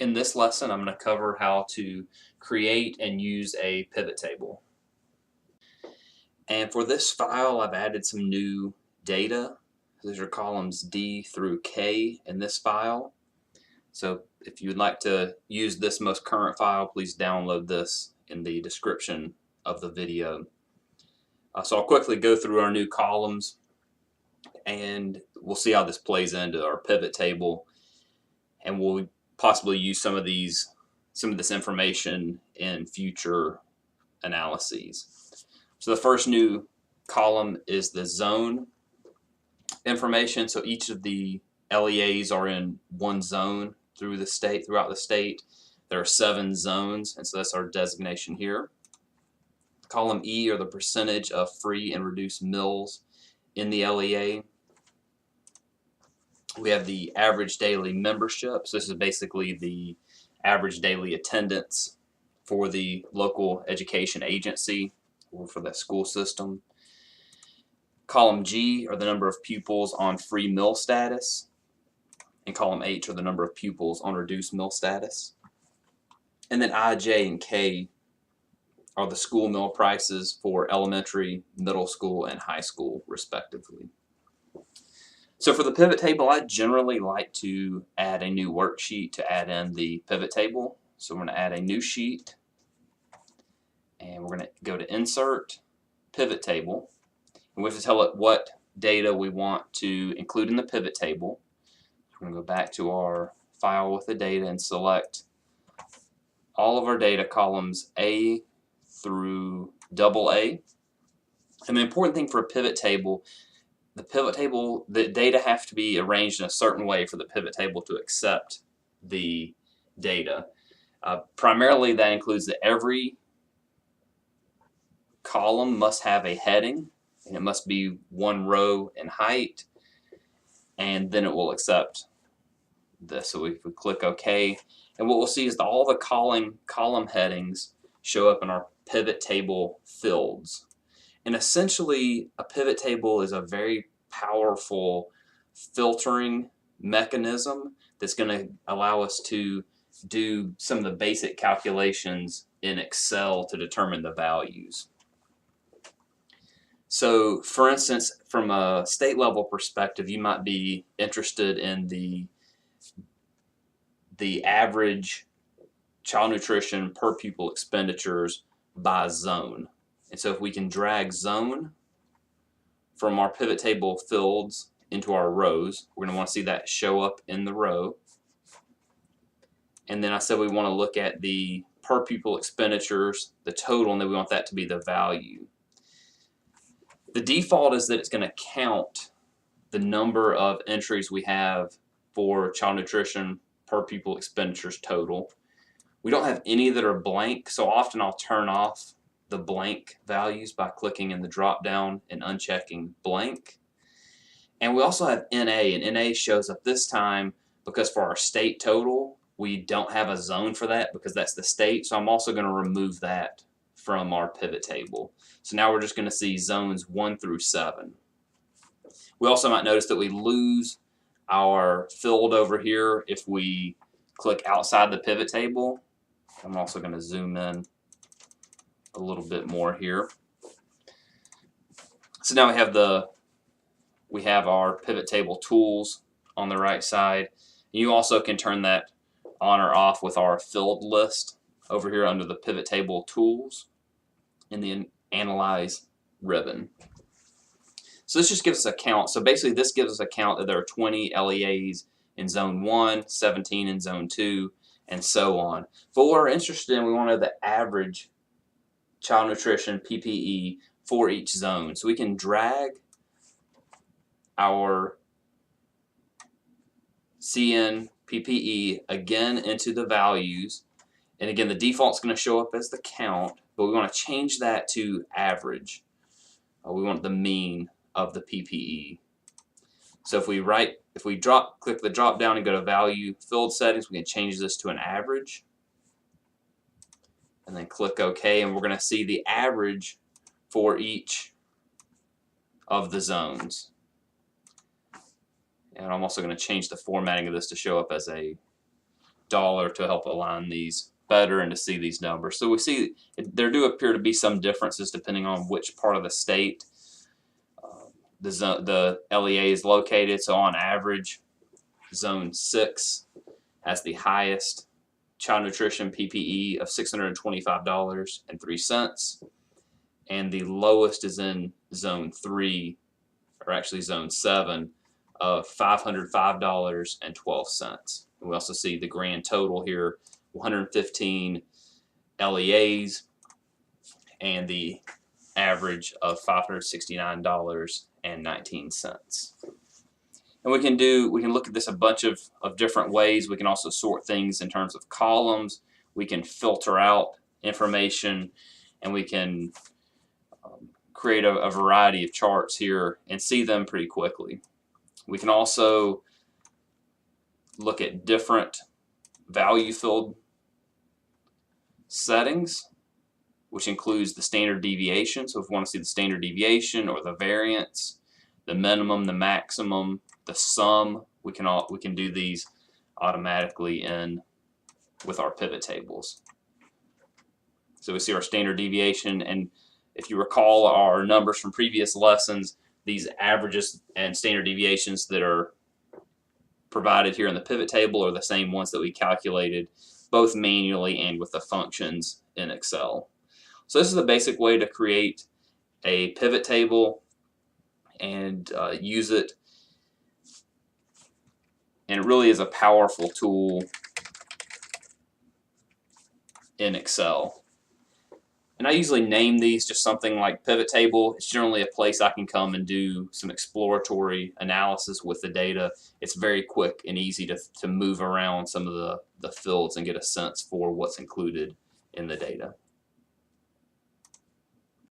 In this lesson, I'm going to cover how to create and use a pivot table. And for this file, I've added some new data. These are columns D through K in this file. So if you'd like to use this most current file, please download this in the description of the video. So I'll quickly go through our new columns and we'll see how this plays into our pivot table, and we'll possibly use some of this information in future analyses. So the first new column is the zone information. So each of the LEAs are in one zone throughout the state. There are 7 zones, and so that's our designation here. Column E are the percentage of free and reduced meals in the LEA. We have the average daily membership. So this is basically the average daily attendance for the local education agency or for the school system. Column G are the number of pupils on free meal status, and column H are the number of pupils on reduced meal status. And then I, J, and K are the school meal prices for elementary, middle school, and high school, respectively. So for the pivot table, I generally like to add a new worksheet to add in the pivot table. So we're going to add a new sheet, and we're going to go to Insert, Pivot Table, and we have to tell it what data we want to include in the pivot table. We're going to go back to our file with the data and select all of our data columns A through AA. And the important thing for a pivot table, the data have to be arranged in a certain way for the pivot table to accept the data. Primarily that includes that every column must have a heading, and it must be 1 row in height, and then it will accept this. So if we click OK, and what we'll see is that all the column headings show up in our pivot table fields. And essentially, a pivot table is a very powerful filtering mechanism that's going to allow us to do some of the basic calculations in Excel to determine the values. So, for instance, from a state level perspective, you might be interested in the average child nutrition per pupil expenditures by zone. And so if we can drag zone from our pivot table fields into our rows, we're going to want to see that show up in the row. And then I said we want to look at the per pupil expenditures, the total, and then we want that to be the value. The default is that it's going to count the number of entries we have for child nutrition per pupil expenditures total. We don't have any that are blank, so often I'll turn off the blank values by clicking in the drop down and unchecking blank. And we also have NA, and NA shows up this time because for our state total we don't have a zone for that because that's the state, so I'm also going to remove that from our pivot table. So now we're just going to see zones 1 through 7. We also might notice that we lose our field over here if we click outside the pivot table. I'm also going to zoom in a little bit more here. So now we have our pivot table tools on the right side. You also can turn that on or off with our field list over here under the pivot table tools in the Analyze ribbon. So this just gives us a count. So basically this gives us a count that there are 20 LEAs in zone 1, 17 in zone 2, and so on. But what we're interested in, we want to know the average child nutrition PPE for each zone. So we can drag our CN PPE again into the values. And again, the default is going to show up as the count, but we want to change that to average. We want the mean of the PPE. So if we click the drop down and go to value field settings, we can change this to an average. And then click OK, and we're going to see the average for each of the zones. And I'm also going to change the formatting of this to show up as a dollar to help align these better and to see these numbers. So we see there do appear to be some differences depending on which part of the state the LEA is located. So on average, Zone 6 has the highest child nutrition PPE of $625.03, and the lowest is in Zone 3, or actually Zone 7, of $505.12. We also see the grand total here, 115 LEAs, and the average of $569.19. And we can look at this a bunch of different ways. We can also sort things in terms of columns. We can filter out information, and we can create a variety of charts here and see them pretty quickly. We can also look at different value field settings, which includes the standard deviation. So if we want to see the standard deviation or the variance, the minimum, the maximum, the sum, we can do these automatically with our pivot tables. So we see our standard deviation, and if you recall our numbers from previous lessons, these averages and standard deviations that are provided here in the pivot table are the same ones that we calculated both manually and with the functions in Excel. So this is a basic way to create a pivot table and use it. And it really is a powerful tool in Excel. And I usually name these just something like pivot table. It's generally a place I can come and do some exploratory analysis with the data. It's very quick and easy to move around some of the fields and get a sense for what's included in the data.